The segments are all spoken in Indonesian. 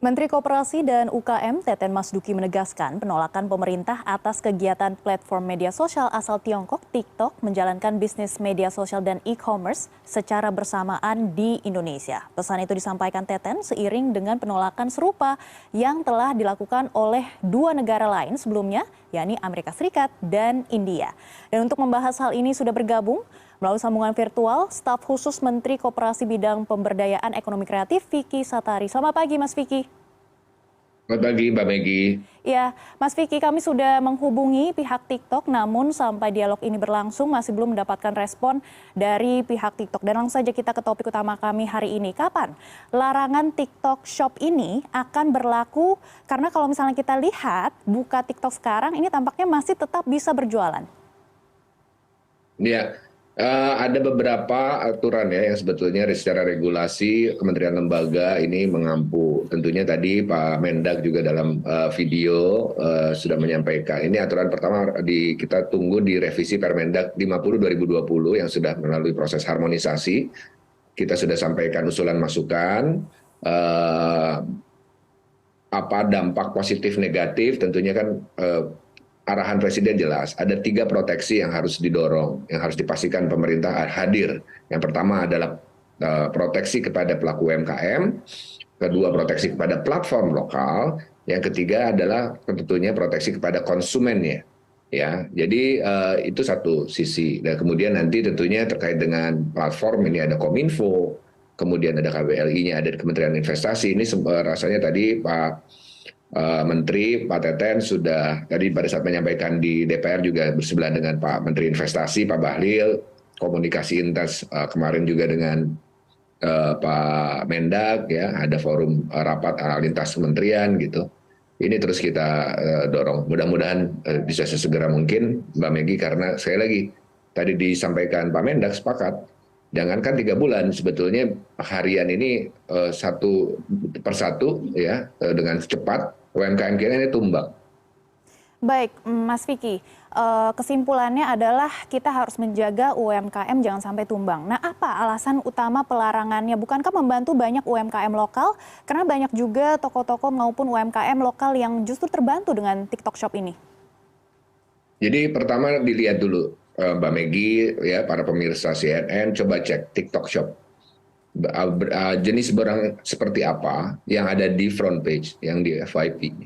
Menteri Koperasi dan UKM Teten Mas Duki menegaskan penolakan pemerintah atas kegiatan platform media sosial asal Tiongkok TikTok menjalankan bisnis media sosial dan e-commerce secara bersamaan di Indonesia. Pesan itu disampaikan Teten seiring dengan penolakan serupa yang telah dilakukan oleh dua negara lain sebelumnya, yakni Amerika Serikat dan India. Dan untuk membahas hal ini sudah bergabung melalui sambungan virtual, staf khusus Menteri Koperasi Bidang Pemberdayaan Ekonomi Kreatif, Vicky Satari. Selamat pagi, Mas Vicky. Selamat pagi, Mbak Megi. Ya, Mas Vicky, kami sudah menghubungi pihak TikTok, namun sampai dialog ini berlangsung masih belum mendapatkan respon dari pihak TikTok. Dan langsung saja kita ke topik utama kami hari ini. Kapan larangan TikTok Shop ini akan berlaku? Karena kalau misalnya kita lihat buka TikTok sekarang, ini tampaknya masih tetap bisa berjualan. Ya, ada beberapa aturan ya yang sebetulnya secara regulasi kementerian lembaga ini mengampu. Tentunya tadi Pak Mendag juga dalam video sudah menyampaikan. Ini aturan pertama kita tunggu di revisi Permendag 50 2020 yang sudah melalui proses harmonisasi. Kita sudah sampaikan usulan masukan. Apa dampak positif negatif tentunya kan arahan Presiden jelas, ada 3 proteksi yang harus didorong, yang harus dipastikan pemerintah hadir. Yang pertama adalah proteksi kepada pelaku UMKM, kedua proteksi kepada platform lokal, yang ketiga adalah tentunya proteksi kepada konsumennya. Ya, jadi itu satu sisi. Dan kemudian nanti tentunya terkait dengan platform ini ada Kominfo, kemudian ada KBLI-nya, ada Kementerian Investasi. Ini rasanya tadi Pak Menteri Pak Teten sudah tadi pada saat menyampaikan di DPR juga bersebelah dengan Pak Menteri Investasi Pak Bahlil, komunikasi intens kemarin juga dengan Pak Mendag ya, ada forum rapat lintas kementerian gitu. Ini terus kita dorong. Mudah-mudahan bisa sesegera mungkin Mbak Megi, karena sekali lagi tadi disampaikan Pak Mendag sepakat. Jangankan 3 bulan, sebetulnya harian ini satu persatu ya dengan cepat UMKM kita ini tumbang. Baik, Mas Vicky, kesimpulannya adalah kita harus menjaga UMKM jangan sampai tumbang. Nah, apa alasan utama pelarangannya? Bukankah membantu banyak UMKM lokal? Karena banyak juga toko-toko maupun UMKM lokal yang justru terbantu dengan TikTok Shop ini. Jadi pertama dilihat dulu Mbak Megi ya, para pemirsa CNN, coba cek TikTok Shop. Jenis barang seperti apa yang ada di front page, yang di FYP.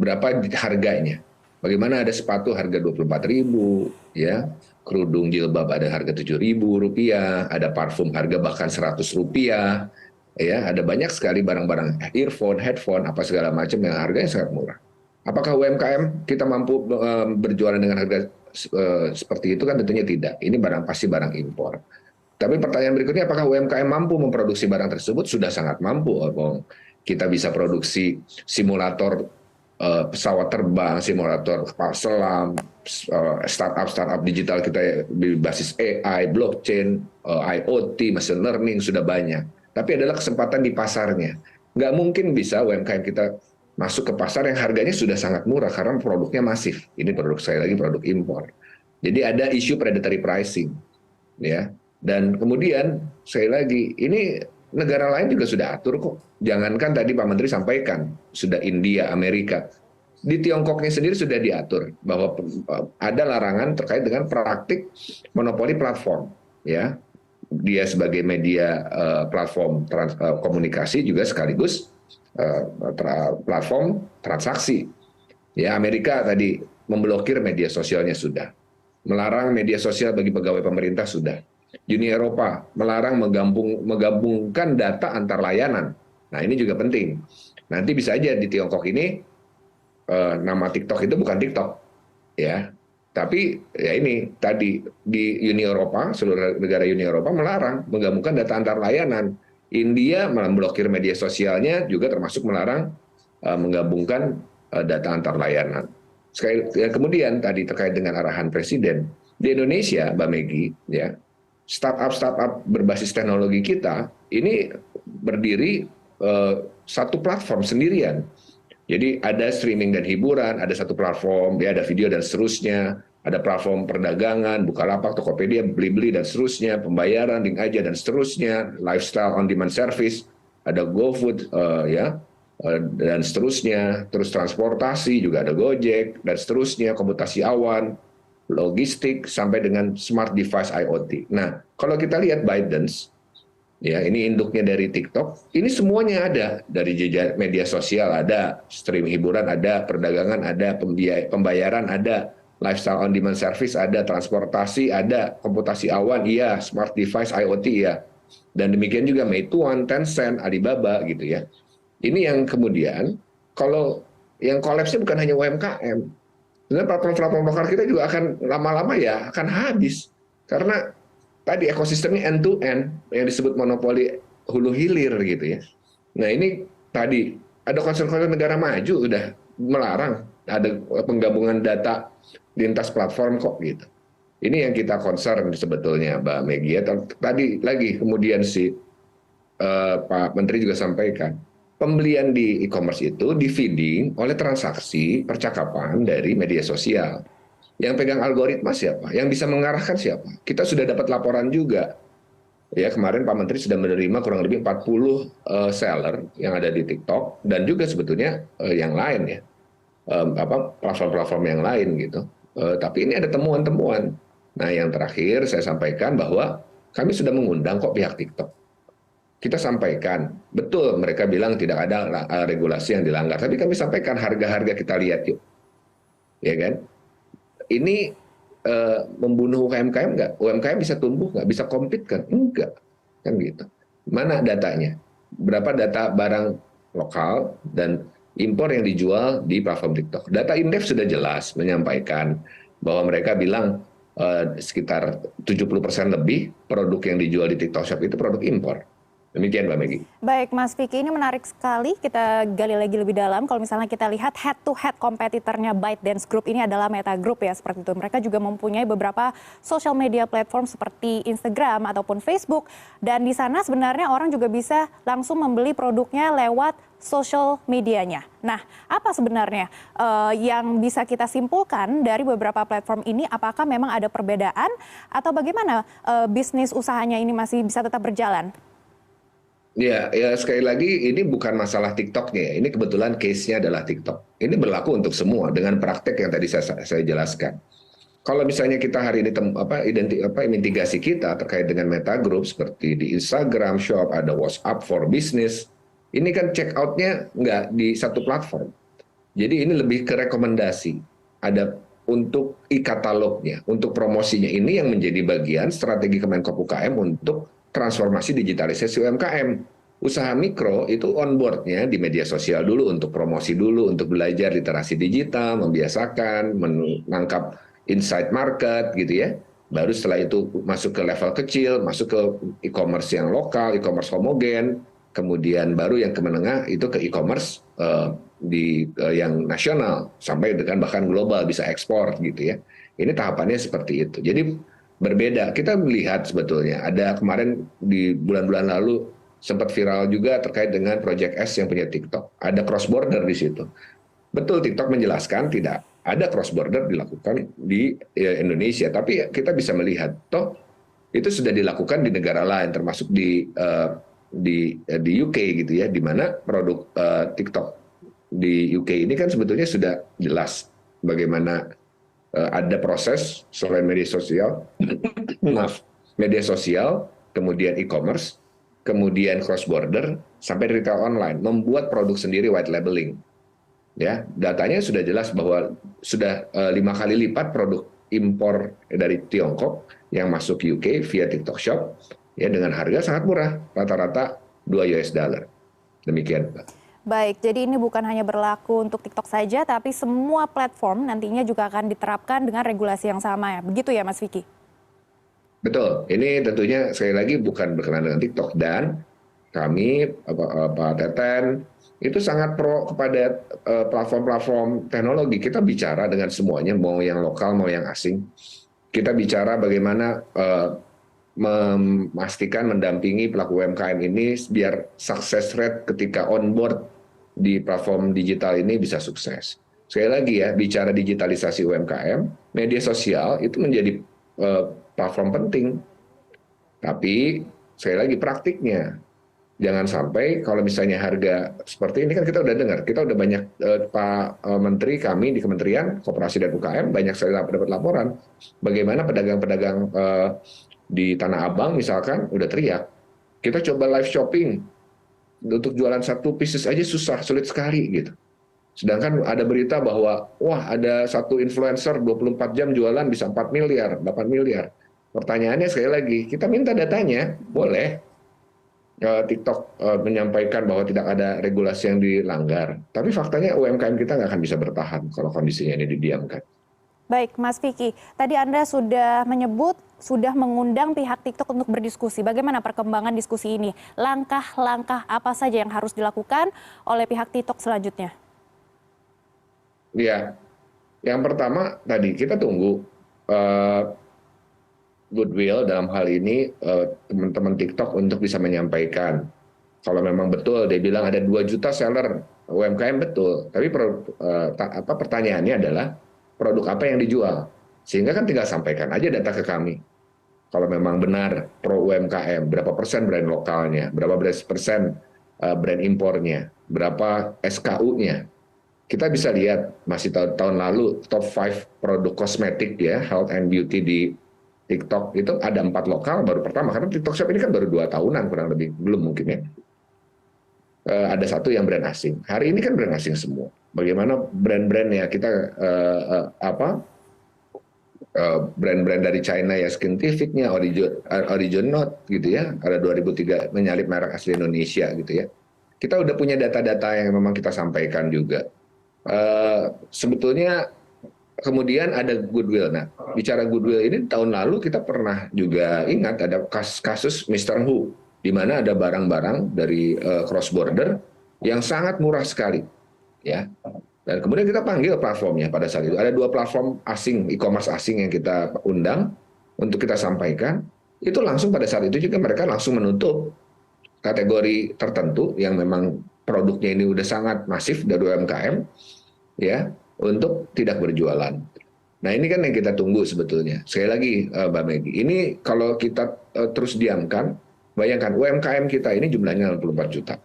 Berapa harganya? Bagaimana ada sepatu harga 24.000, ya, kerudung jilbab ada harga 7.000 rupiah, ada parfum harga bahkan 100 rupiah, ya, ada banyak sekali barang-barang earphone, headphone, apa segala macam yang harganya sangat murah. Apakah UMKM kita mampu berjualan dengan harga seperti itu? Kan tentunya tidak. Ini pasti barang impor. Tapi pertanyaan berikutnya, apakah UMKM mampu memproduksi barang tersebut? Sudah sangat mampu. Kita bisa produksi simulator pesawat terbang, simulator kapal selam, startup digital kita berbasis AI, blockchain, IoT, machine learning sudah banyak. Tapi adalah kesempatan di pasarnya. Nggak mungkin bisa UMKM kita masuk ke pasar yang harganya sudah sangat murah karena produknya masif. Ini produk, sekali lagi, produk impor. Jadi ada isu predatory pricing, ya. Dan kemudian sekali lagi, ini negara lain juga sudah atur kok. Jangankan tadi Pak Menteri sampaikan, sudah India, Amerika. Di Tiongkoknya sendiri sudah diatur bahwa ada larangan terkait dengan praktik monopoli platform. Ya, dia sebagai media platform komunikasi juga sekaligus platform transaksi. Ya, Amerika tadi memblokir media sosialnya sudah. Melarang media sosial bagi pegawai pemerintah sudah. Uni Eropa melarang menggabungkan data antar layanan. Nah, ini juga penting. Nanti bisa aja di Tiongkok ini nama TikTok itu bukan TikTok, ya. Tapi ya ini tadi di Uni Eropa, seluruh negara Uni Eropa melarang menggabungkan data antar layanan. India memblokir media sosialnya juga termasuk melarang menggabungkan data antar layanan. Kemudian tadi terkait dengan arahan Presiden di Indonesia, Mbak Megi, ya. Startup berbasis teknologi kita ini berdiri satu platform sendirian. Jadi ada streaming dan hiburan, ada satu platform, ya, ada video dan seterusnya, ada platform perdagangan, Bukalapak, Tokopedia, Blibli dan seterusnya, pembayaran, link aja dan seterusnya, lifestyle on demand service, ada GoFood, ya, dan seterusnya, terus transportasi juga ada Gojek dan seterusnya, komputasi awan, logistik sampai dengan smart device IoT. Nah, kalau kita lihat ByteDance, ya ini induknya dari TikTok, ini semuanya ada dari jejak media sosial, ada stream hiburan, ada perdagangan, ada pembayaran, ada lifestyle on demand service, ada transportasi, ada komputasi awan, iya, smart device IoT, iya, dan demikian juga Meituan, Tencent, Alibaba gitu ya. Ini yang kemudian kalau yang kolapsnya bukan hanya UMKM, sebenarnya platform-platform lokal kita juga akan lama-lama ya akan habis karena tadi ekosistemnya end to end yang disebut monopoli hulu hilir gitu ya. Nah ini tadi ada concern-concern negara maju udah melarang ada penggabungan data lintas platform kok gitu. Ini yang kita concern sebetulnya Mbak Megi. Tadi lagi kemudian si Pak Menteri juga sampaikan, pembelian di e-commerce itu di-feeding oleh transaksi percakapan dari media sosial. Yang pegang algoritma siapa? Yang bisa mengarahkan siapa? Kita sudah dapat laporan juga. Ya, kemarin Pak Menteri sudah menerima kurang lebih 40 seller yang ada di TikTok dan juga sebetulnya yang lain ya. Platform-platform yang lain gitu. Tapi ini ada temuan-temuan. Nah, yang terakhir saya sampaikan bahwa kami sudah mengundang kok pihak TikTok. Kita sampaikan, betul mereka bilang tidak ada regulasi yang dilanggar, tapi kami sampaikan harga-harga kita lihat yuk, ya kan? Ini membunuh UMKM nggak? UMKM bisa tumbuh nggak? Bisa compete kan? Enggak, kan gitu. Mana datanya? Berapa data barang lokal dan impor yang dijual di platform TikTok? Data Indef sudah jelas menyampaikan bahwa mereka bilang sekitar 70% lebih produk yang dijual di TikTok Shop itu produk impor. Demikian Mbak Megi. Baik Mas Vicky, ini menarik sekali, kita gali lagi lebih dalam. Kalau misalnya kita lihat head to head kompetitornya ByteDance Group ini adalah Meta Group ya, seperti itu. Mereka juga mempunyai beberapa social media platform seperti Instagram ataupun Facebook. Dan di sana sebenarnya orang juga bisa langsung membeli produknya lewat social medianya. Nah, apa sebenarnya yang bisa kita simpulkan dari beberapa platform ini? Apakah memang ada perbedaan atau bagaimana bisnis usahanya ini masih bisa tetap berjalan? Ya, sekali lagi ini bukan masalah TikToknya ya. Ini kebetulan case-nya adalah TikTok. Ini berlaku untuk semua dengan praktek yang tadi saya jelaskan. Kalau misalnya kita hari ini mitigasi kita terkait dengan Meta Group seperti di Instagram Shop, ada WhatsApp for Business, ini kan check out-nya nggak di satu platform. Jadi ini lebih ke rekomendasi. Ada untuk e-katalognya, untuk promosinya ini yang menjadi bagian strategi Kemenkop UKM untuk transformasi digitalisasi UMKM. Usaha mikro itu onboardnya di media sosial dulu untuk promosi dulu, untuk belajar literasi digital, membiasakan, menangkap insight market gitu ya. Baru setelah itu masuk ke level kecil, masuk ke e-commerce yang lokal, e-commerce homogen, kemudian baru yang ke menengah itu ke e-commerce yang nasional sampai dengan bahkan global bisa ekspor gitu ya. Ini tahapannya seperti itu. Jadi berbeda. Kita melihat sebetulnya ada kemarin di bulan-bulan lalu sempat viral juga terkait dengan Project S yang punya TikTok. Ada cross border di situ. Betul TikTok menjelaskan tidak ada cross border dilakukan di Indonesia, tapi kita bisa melihat toh itu sudah dilakukan di negara lain termasuk di UK gitu ya, di mana produk TikTok di UK ini kan sebetulnya sudah jelas bagaimana ada proses selain media sosial, maaf, media sosial, kemudian e-commerce, kemudian cross border, sampai retail online, membuat produk sendiri white labeling. Ya, datanya sudah jelas bahwa sudah 5 kali lipat produk impor dari Tiongkok yang masuk UK via TikTok Shop ya dengan harga sangat murah, rata-rata $2. Demikian, Pak. Baik, jadi ini bukan hanya berlaku untuk TikTok saja, tapi semua platform nantinya juga akan diterapkan dengan regulasi yang sama ya. Begitu ya Mas Vicky? Betul, ini tentunya sekali lagi bukan berkenaan dengan TikTok dan kami, Pak Teten, itu sangat pro kepada platform-platform teknologi. Kita bicara dengan semuanya, mau yang lokal, mau yang asing. Kita bicara bagaimana memastikan mendampingi pelaku UMKM ini biar success rate ketika onboard di platform digital ini bisa sukses. Sekali lagi ya, bicara digitalisasi UMKM, media sosial itu menjadi platform penting. Tapi sekali lagi praktiknya, Jangan sampai kalau misalnya harga seperti ini kan kita udah dengar, kita udah banyak Pak Menteri kami di Kementerian Koperasi dan UKM banyak sekali dapat laporan bagaimana pedagang-pedagang di Tanah Abang misalkan udah teriak, kita coba live shopping untuk jualan satu pieces aja susah, sulit sekali gitu. Sedangkan ada berita bahwa wah ada satu influencer 24 jam jualan bisa 4 miliar, 8 miliar. Pertanyaannya sekali lagi, kita minta datanya, boleh. TikTok menyampaikan bahwa tidak ada regulasi yang dilanggar. Tapi faktanya UMKM kita nggak akan bisa bertahan kalau kondisinya ini didiamkan. Baik, Mas Vicky. Tadi Anda sudah menyebut, sudah mengundang pihak TikTok untuk berdiskusi. Bagaimana perkembangan diskusi ini? Langkah-langkah apa saja yang harus dilakukan oleh pihak TikTok selanjutnya? Ya, yang pertama tadi kita tunggu goodwill dalam hal ini teman-teman TikTok untuk bisa menyampaikan. Kalau memang betul dia bilang ada 2 juta seller UMKM betul, tapi pertanyaannya adalah produk apa yang dijual. Sehingga kan tinggal sampaikan aja data ke kami. Kalau memang benar pro UMKM, berapa persen brand lokalnya, berapa persen brand impornya, berapa SKU-nya. Kita bisa lihat masih tahun lalu top 5 produk kosmetik ya, health and beauty di TikTok itu ada 4 lokal baru pertama, karena TikTok Shop ini kan baru 2 tahunan kurang lebih, belum mungkin ya. Ada 1 yang brand asing. Hari ini kan brand asing semua. Bagaimana brand-brand ya kita brand-brand dari China ya, Skintificnya, Originot gitu ya. Ada 2003 menyalip merek asli Indonesia gitu ya. Kita udah punya data-data yang memang kita sampaikan juga. Sebetulnya kemudian ada goodwill. Nah, bicara goodwill ini tahun lalu kita pernah juga ingat ada kasus Mr. Who, di mana ada barang-barang dari cross border yang sangat murah sekali, ya. Dan kemudian kita panggil platformnya pada saat itu. Ada 2 platform asing, e-commerce asing yang kita undang untuk kita sampaikan. Itu langsung pada saat itu juga mereka langsung menutup kategori tertentu yang memang produknya ini udah sangat masif dari UMKM, ya, untuk tidak berjualan. Nah ini kan yang kita tunggu sebetulnya. Sekali lagi Mbak Megi, ini kalau kita terus diamkan, bayangkan UMKM kita ini jumlahnya 64 juta.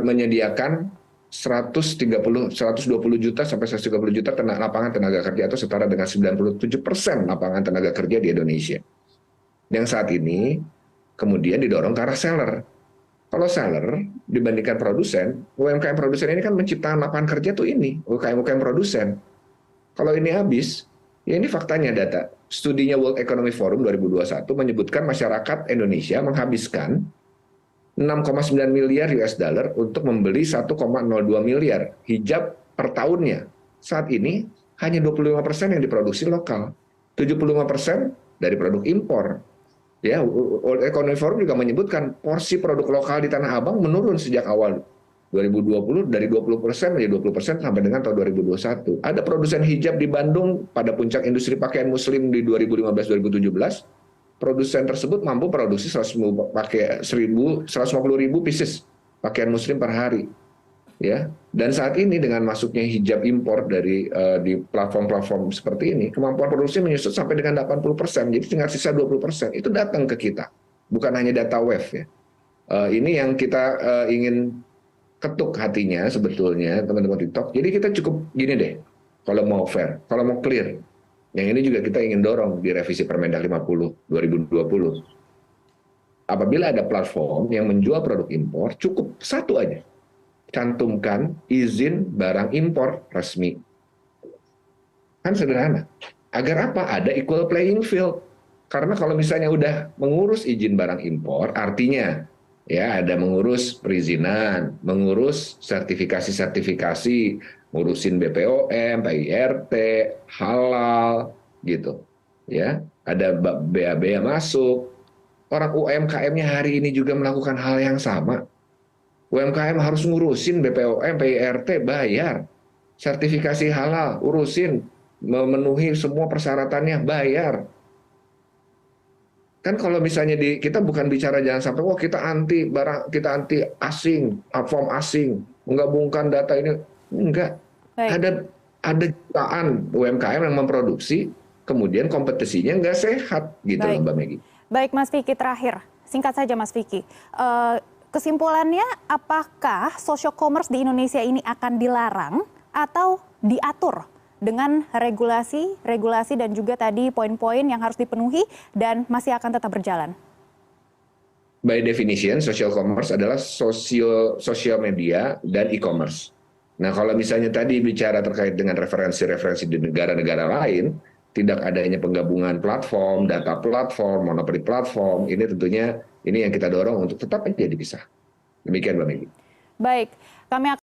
Menyediakan 120 juta sampai 130 juta lapangan tenaga kerja atau setara dengan 97% lapangan tenaga kerja di Indonesia. Yang saat ini kemudian didorong ke arah seller. Kalau seller dibandingkan produsen, UMKM produsen ini kan menciptakan lapangan kerja tuh ini, UMKM produsen. Kalau ini habis, ya ini faktanya data. Studinya World Economic Forum 2021 menyebutkan masyarakat Indonesia menghabiskan 6,9 miliar US dollar untuk membeli 1,02 miliar hijab per tahunnya. Saat ini hanya 25% yang diproduksi lokal, 75% dari produk impor. Ya, World Economic Forum juga menyebutkan porsi produk lokal di Tanah Abang menurun sejak awal 2020 dari 20% menjadi 20% sampai dengan tahun 2021. Ada produsen hijab di Bandung pada puncak industri pakaian muslim di 2015-2017. Produsen tersebut mampu produksi 150.000 pieces pakaian muslim per hari. Ya, dan saat ini dengan masuknya hijab impor dari di platform-platform seperti ini, kemampuan produksi menyusut sampai dengan 80%, jadi tinggal sisa 20%. Itu datang ke kita, bukan hanya data web ya. Ini yang kita ingin ketuk hatinya sebetulnya teman-teman TikTok. Jadi kita cukup gini deh, kalau mau fair, kalau mau clear. Yang ini juga kita ingin dorong di revisi Permendag 50 2020. Apabila ada platform yang menjual produk impor, cukup 1 aja. Cantumkan izin barang impor resmi. Kan sederhana. Agar apa? Ada equal playing field. Karena kalau misalnya udah mengurus izin barang impor, artinya ya ada mengurus perizinan, mengurus sertifikasi-sertifikasi, ngurusin BPOM, PIRT, halal gitu. Ya, ada BAB yang masuk. Orang UMKM-nya hari ini juga melakukan hal yang sama. UMKM harus ngurusin BPOM, PIRT, bayar. Sertifikasi halal, urusin. Memenuhi semua persyaratannya, bayar. Kan kalau misalnya kita bukan bicara jangan sampai, wah kita anti barang, kita anti asing, platform asing, menggabungkan data ini. Enggak. Baik. Ada jutaan UMKM yang memproduksi, kemudian kompetisinya nggak sehat, gitu loh Mbak Megi. Baik Mas Vicky, terakhir. Singkat saja Mas Vicky. kesimpulannya apakah social commerce di Indonesia ini akan dilarang atau diatur dengan regulasi dan juga tadi poin-poin yang harus dipenuhi dan masih akan tetap berjalan? By definition, social commerce adalah sosial media dan e-commerce. Nah, kalau misalnya tadi bicara terkait dengan referensi-referensi di negara-negara lain, tidak adanya penggabungan platform, data platform, monopoli platform, ini tentunya ini yang kita dorong untuk tetap aja dipisah. Demikian, Mbak Megi. Baik, kami